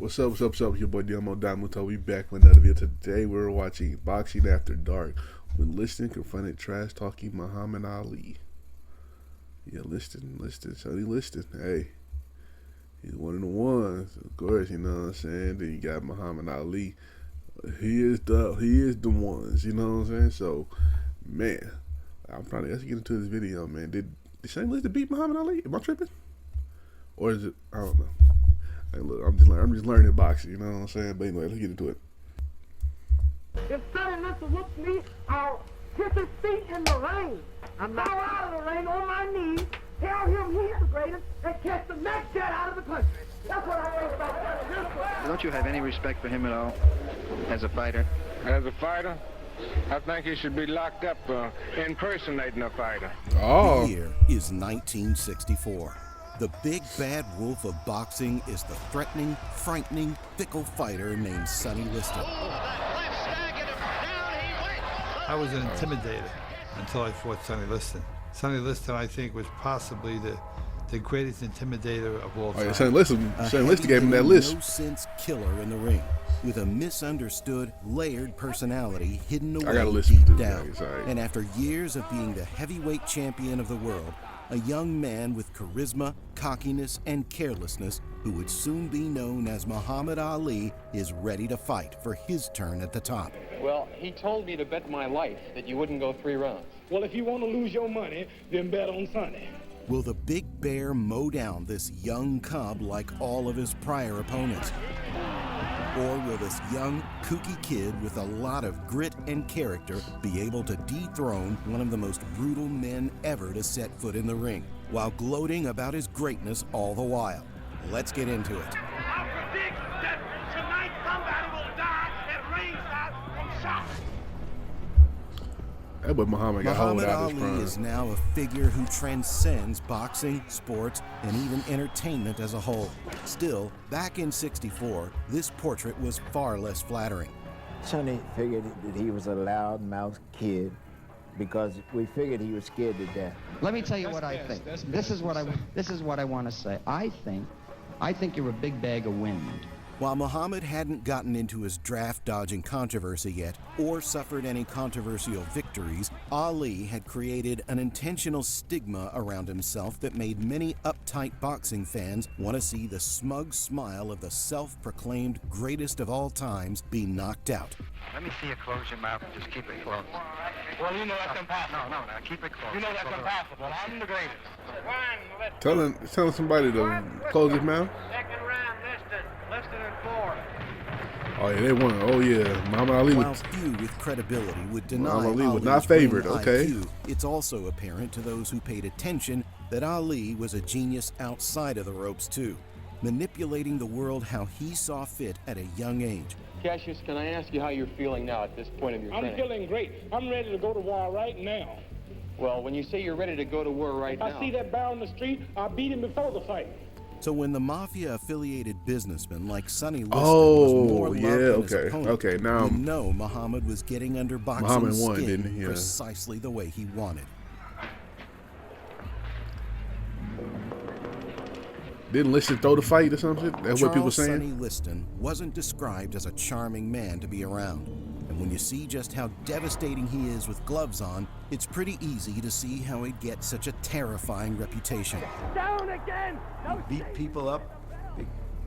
What's up? Your boy Domuto. We back with another video. Today we're watching Boxing After Dark when Liston confronted trash talking Muhammad Ali. Yeah, Liston, Sonny Liston. Hey, he's one of the ones, of course. You know what I'm saying. Then you got Muhammad Ali. He is the ones. You know what I'm saying. So, man, let's get into this video, man. Did Sonny Liston beat Muhammad Ali? Am I tripping? Or is it? I don't know. Hey, look, I'm just learning boxing, you know what I'm saying? But anyway, let's get into it. If Sonny Liston whoops me, I'll kiss his feet in the rain. I'm not out of the rain on my knees, tell him he's the greatest, and catch the next jet out of the country. That's what I think about Sonny Liston. Don't you have any respect for him at all, as a fighter? As a fighter? I think he should be locked up impersonating a fighter. Oh. The year is 1964. The big bad wolf of boxing is the threatening, frightening, fickle fighter named Sonny Liston. I was an intimidator until I fought Sonny Liston. Sonny Liston, I think, was possibly the greatest intimidator of all time. Oh, yeah, Sonny Liston gave him that list. No-sense killer in the ring, with a misunderstood, layered personality hidden away listen deep to down. this, sorry. And after years of being the heavyweight champion of the world, a young man with charisma, cockiness, and carelessness who would soon be known as Muhammad Ali is ready to fight for his turn at the top. Well, he told me to bet my life that you wouldn't go 3 rounds. Well, if you want to lose your money, then bet on Sonny. Will the big bear mow down this young cub like all of his prior opponents? Or will this young, kooky kid with a lot of grit and character be able to dethrone one of the most brutal men ever to set foot in the ring, while gloating about his greatness all the while? Let's get into it. I predict that tonight somebody will die at ringside from shock. That boy Muhammad got hold Muhammad out his Ali prime. is now a figure who transcends boxing, sports, and even entertainment as a whole. Still, back in '64, this portrait was far less flattering. Sonny figured that he was a loud-mouthed kid because we figured he was scared to death. Let me tell you what I think. This is what I want to say. I think you're a big bag of wind. While Muhammad hadn't gotten into his draft-dodging controversy yet, or suffered any controversial victories, Ali had created an intentional stigma around himself that made many uptight boxing fans want to see the smug smile of the self-proclaimed greatest of all times be knocked out. Let me see you close your mouth and just keep it closed. Well, you know that's impossible. No, keep it closed. You know that's impossible. I'm the greatest. Telling somebody to close his mouth. Second round, Liston and 4. Oh yeah, they won. Oh yeah, Muhammad Ali While was. few with credibility would deny Muhammad Ali was Ali's not favored, ring okay? IQ, it's also apparent to those who paid attention that Ali was a genius outside of the ropes too, manipulating the world how he saw fit at a young age. Cassius, can I ask you how you're feeling now at this point of your training? I'm feeling great. I'm ready to go to war right now. Well, when you say you're ready to go to war right now... I see that bear on the street, I beat him before the fight. So when the mafia-affiliated businessman like Sonny Liston Oh, was more loved yeah, than his okay, opponent, okay, now we know Muhammad was getting under Muhammad boxing's won, skin didn't he? Yeah. precisely the way he wanted. Didn't Liston throw the fight or something? That's what people Charles saying. Sonny Liston wasn't described as a charming man to be around. And when you see just how devastating he is with gloves on, it's pretty easy to see how he'd get such a terrifying reputation. Down again! No Beat people up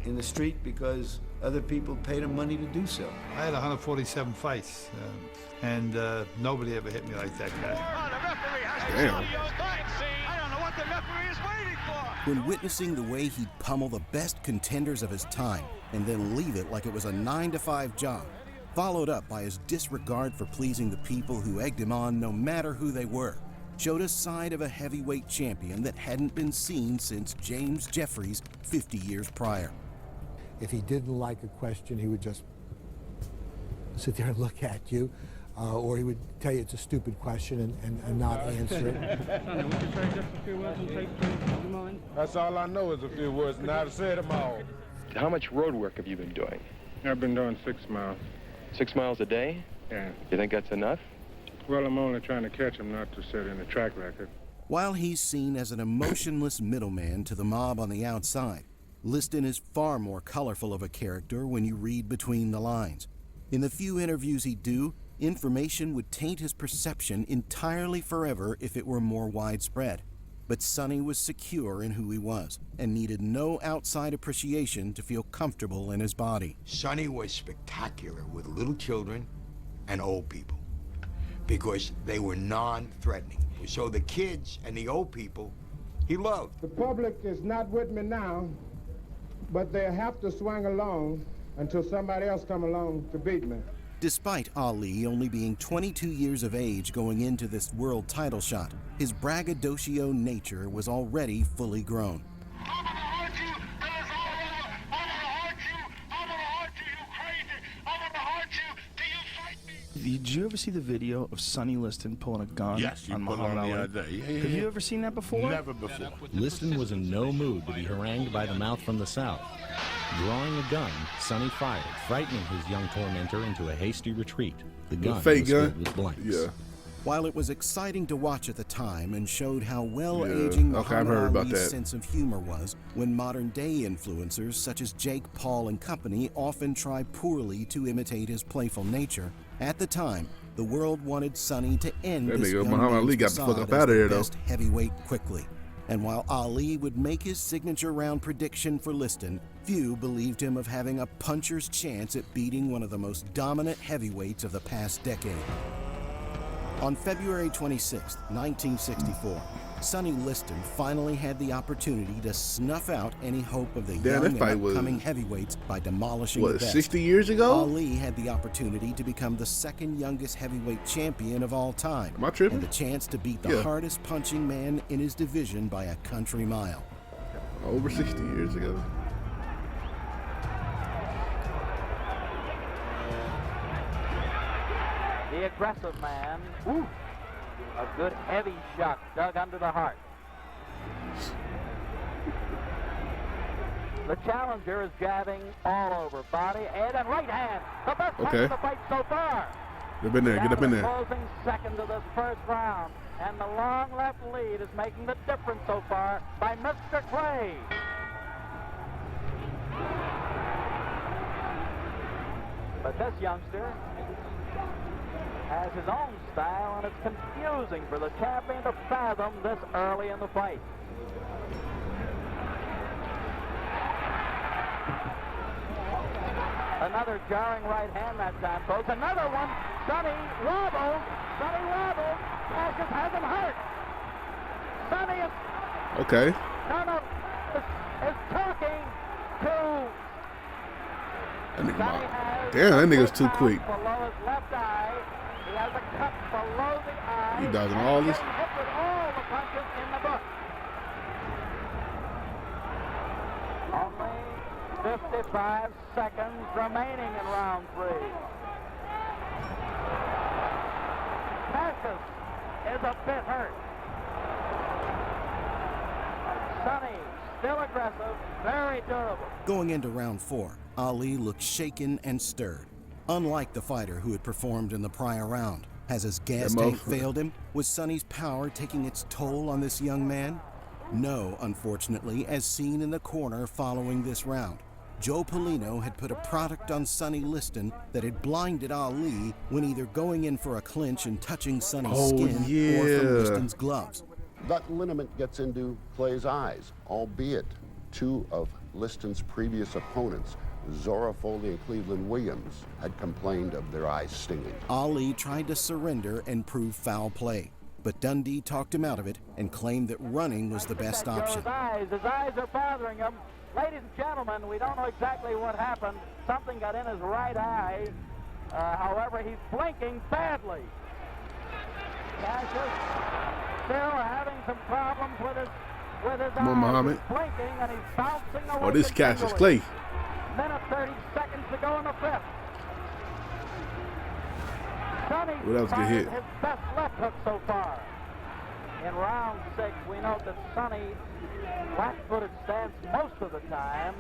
in the street because other people paid him money to do so. I had 147 fights, and nobody ever hit me like that guy. Damn. I don't know what the referee is waiting for. When witnessing the way he'd pummel the best contenders of his time and then leave it like it was a 9-to-5 job, followed up by his disregard for pleasing the people who egged him on no matter who they were, showed a side of a heavyweight champion that hadn't been seen since James Jeffries 50 years prior. If he didn't like a question, he would just sit there and look at you, or he would tell you it's a stupid question and not answer it. That's all I know is a few words, and I've said them all. How much road work have you been doing? I've been doing 6 miles. 6 miles a day? Yeah. You think that's enough? Well, I'm only trying to catch him, not to set in a track record. While he's seen as an emotionless middleman to the mob on the outside, Liston is far more colorful of a character when you read between the lines. In the few interviews he'd do, information would taint his perception entirely forever if it were more widespread. But Sonny was secure in who he was and needed no outside appreciation to feel comfortable in his body. Sonny was spectacular with little children and old people because they were non-threatening. So the kids and the old people, he loved. The public is not with me now, but they have to swing along until somebody else come along to beat me. Despite Ali only being 22 years of age going into this world title shot, his braggadocio nature was already fully grown. Did you ever see the video of Sonny Liston pulling a gun yes, on put Muhammad on Ali? the other day. Have you ever seen that before? Never before. Liston was in no mood to be harangued by the mouth from the south. Drawing a gun, Sonny fired, frightening his young tormentor into a hasty retreat. The gun was filled with blanks. Yeah. While it was exciting to watch at the time and showed how well-aging Muhammad Ali's sense of humor was, when modern-day influencers such as Jake Paul and company often try poorly to imitate his playful nature, at the time, the world wanted Sonny to end That this nigga young Muhammad Ali got man's the fuck up facade out of as here, the though. best heavyweight quickly. And while Ali would make his signature round prediction for Liston, few believed him of having a puncher's chance at beating one of the most dominant heavyweights of the past decade. On February 26, 1964, Sonny Liston finally had the opportunity to snuff out any hope of the young and upcoming heavyweights by demolishing the best. 60 years ago? Ali had the opportunity to become the second youngest heavyweight champion of all time. Am I tripping? And the chance to beat the hardest punching man in his division by a country mile. Over 60 years ago. The aggressive man, a good heavy shot dug under the heart. The challenger is jabbing all over, body, head, and right hand. The best punch of the fight so far. Get up in there, get up in there. Closing second of this first round, and the long left lead is making the difference so far by Mr. Clay. But this youngster has his own style, and it's confusing for the champion to fathom this early in the fight. Another jarring right hand that time, folks. Another one. Sonny wobbles. Sonny wobbles. Just has him hurt. Sonny is... Okay. No, is talking to... Damn, that nigga's too quick. Below his left eye. He has a cut below the eye. He dodging all this. Hit with all the punches in the book. Only 55 seconds remaining in round 3. Marcus is a bit hurt. Sonny, still aggressive, very durable. Going into round 4, Ali looked shaken and stirred. Unlike the fighter who had performed in the prior round, has his gas tank failed him? Was Sonny's power taking its toll on this young man? No, unfortunately, as seen in the corner following this round. Joe Polino had put a product on Sonny Liston that had blinded Ali when either going in for a clinch and touching Sonny's skin or from Liston's gloves. That liniment gets into Clay's eyes, albeit two of Liston's previous opponents, Zora Foley and Cleveland Williams, had complained of their eyes stinging. Ali tried to surrender and prove foul play, but Dundee talked him out of it and claimed that running was the best option. His eyes are bothering him. Ladies and gentlemen, we don't know exactly what happened. Something got in his right eye. However, he's blinking badly. Cassius still having some problems with his Come on, eyes. Muhammad. He's blinking and he's bouncing away. Oh, this Cassius Clay. Minute 30 seconds to go in the 5th. Sonny What else get hit? his best left hook so far. In round 6, we know that Sonny flat-footed stance most of the time.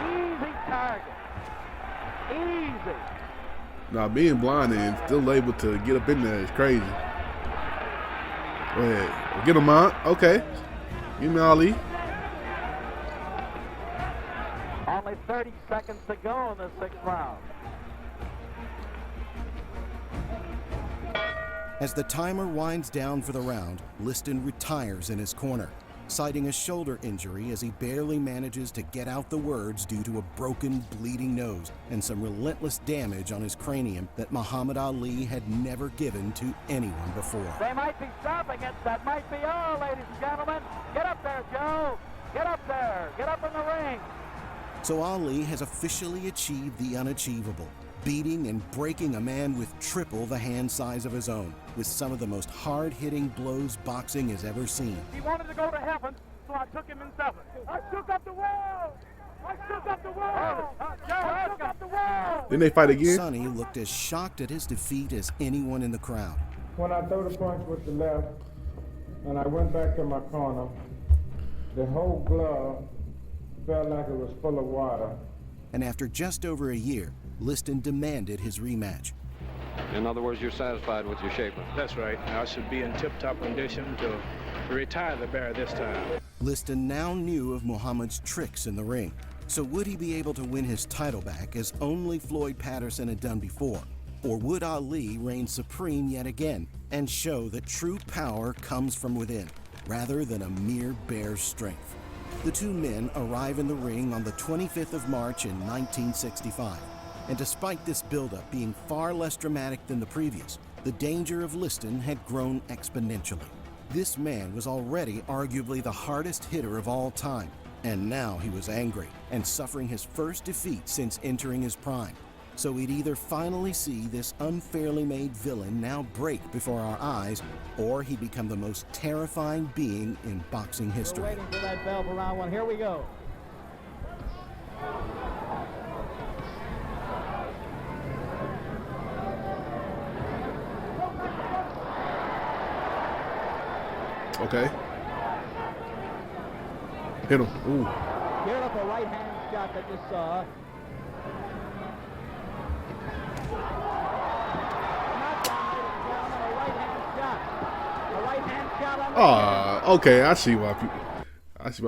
Easy target. Easy. Now, being blind and still able to get up in there is crazy. Go ahead. Get him out. Okay. Give me Ali. 30 seconds to go in the 6th round. As the timer winds down for the round, Liston retires in his corner, citing a shoulder injury as he barely manages to get out the words due to a broken, bleeding nose and some relentless damage on his cranium that Muhammad Ali had never given to anyone before. They might be stopping it. That might be all, ladies and gentlemen. Get up there, Joe. Get up there. Get up in the ring. So Ali has officially achieved the unachievable, beating and breaking a man with triple the hand size of his own, with some of the most hard-hitting blows boxing has ever seen. He wanted to go to heaven, so I took him in 7. I shook up the world! I shook up the world! I shook up the world! Then they fight again? Sonny looked as shocked at his defeat as anyone in the crowd. When I threw the punch with the left, and I went back to my corner, the whole glove felt like it was full of water. And after just over a year, Liston demanded his rematch. In other words, you're satisfied with your shape? That's right. I should be in tip-top condition to retire the bear this time. Liston now knew of Muhammad's tricks in the ring. So would he be able to win his title back as only Floyd Patterson had done before? Or would Ali reign supreme yet again and show that true power comes from within, rather than a mere bare strength? The two men arrive in the ring on the 25th of March in 1965. And despite this buildup being far less dramatic than the previous, the danger of Liston had grown exponentially. This man was already arguably the hardest hitter of all time, and now he was angry and suffering his first defeat since entering his prime. So we'd either finally see this unfairly made villain now break before our eyes, or he'd become the most terrifying being in boxing history. We're waiting for that bell for round 1. Here we go. Okay. Hit him. Ooh. Beautiful right hand shot that you saw. Okay. I see why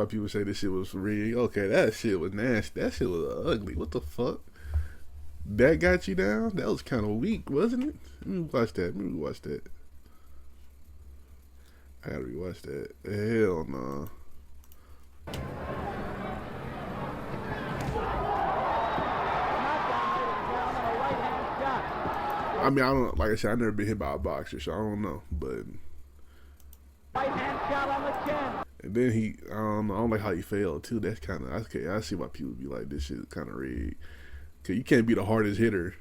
people say this shit was rigged. Okay, that shit was nasty. That shit was ugly. What the fuck? That got you down? That was kind of weak, wasn't it? Let me watch that. I gotta rewatch that. Hell no. I mean, I don't, like I said, I've never been hit by a boxer, so I don't know, but. Right hand shot on the chin. And then I don't like how he failed too. That's kind of, okay, I see why people be like, this shit kind of rigged. Cause you can't be the hardest hitter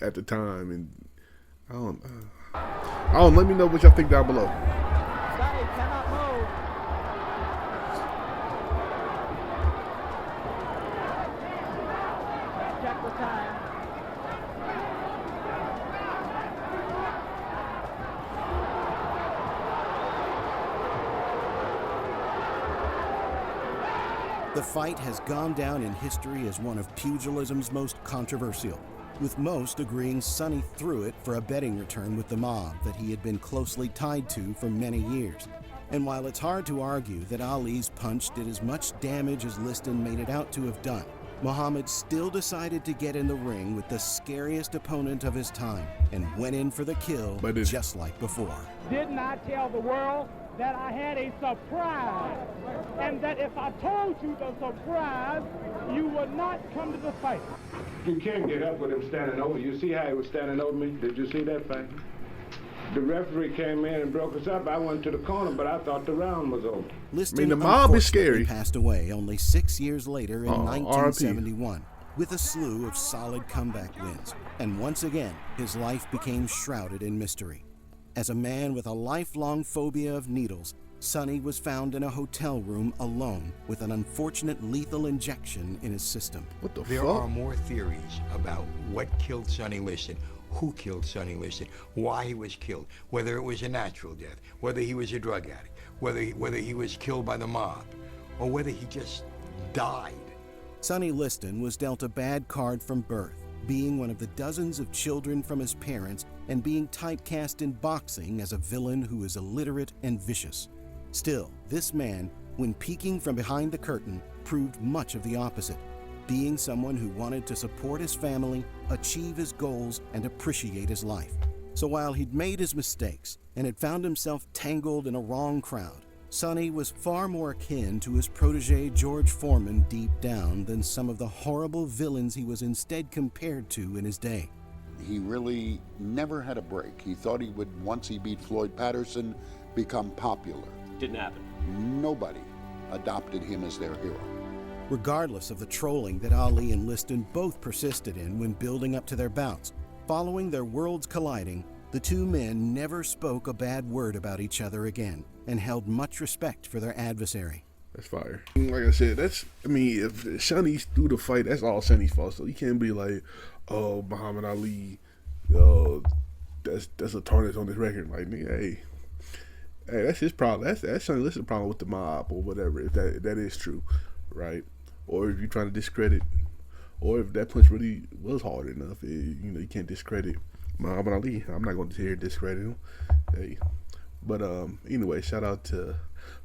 at the time, and I don't, let me know what y'all think down below. Sonny cannot move. Check the time. The fight has gone down in history as one of pugilism's most controversial, with most agreeing Sonny threw it for a betting return with the mob that he had been closely tied to for many years. And while it's hard to argue that Ali's punch did as much damage as Liston made it out to have done, Muhammad still decided to get in the ring with the scariest opponent of his time and went in for the kill just like before. Didn't I tell the world that I had a surprise, and that if I told you the surprise, you would not come to the fight? You can't get up with him standing over you. See how he was standing over me? Did you see that fight? The referee came in and broke us up. I went to the corner, but I thought the round was over. Liston, the mob is scary. Passed away only 6 years later in 1971 with a slew of solid comeback wins. And once again, his life became shrouded in mystery. As a man with a lifelong phobia of needles, Sonny was found in a hotel room alone with an unfortunate lethal injection in his system. What the There are more theories about what killed Sonny Liston, who killed Sonny Liston, why he was killed, whether it was a natural death, whether he was a drug addict, whether he was killed by the mob, or whether he just died. Sonny Liston was dealt a bad card from birth, being one of the dozens of children from his parents and being typecast in boxing as a villain who is illiterate and vicious. Still, this man, when peeking from behind the curtain, proved much of the opposite. being someone who wanted to support his family, achieve his goals, and appreciate his life. So while he'd made his mistakes and had found himself tangled in a wrong crowd, Sonny was far more akin to his protege George Foreman deep down than some of the horrible villains he was instead compared to in his day. He really never had a break. He thought he would, once he beat Floyd Patterson, become popular. Didn't happen. Nobody adopted him as their hero. Regardless of the trolling that Ali and Liston both persisted in when building up to their bouts, following their worlds colliding, the two men never spoke a bad word about each other again and held much respect for their adversary. That's fire. Like I said, if Sonny's through the fight, that's all Sonny's fault. So you can't be like, oh, Muhammad Ali, that's a tarnish on his record. Like, nigga, hey, that's his problem. That's Sonny Liston's problem with the mob or whatever, if that is true, right? Or if you're trying to discredit, or if that punch really was hard enough, you can't discredit Muhammad Ali. I'm not going to sit here and discredit him. Hey, but anyway, shout out to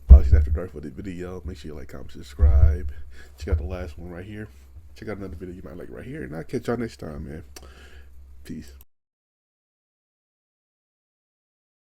Boxing After Dark for the video. Make sure you like, comment, subscribe. Check out the last one right here. Check out another video you might like right here, and I'll catch y'all next time, man. Peace.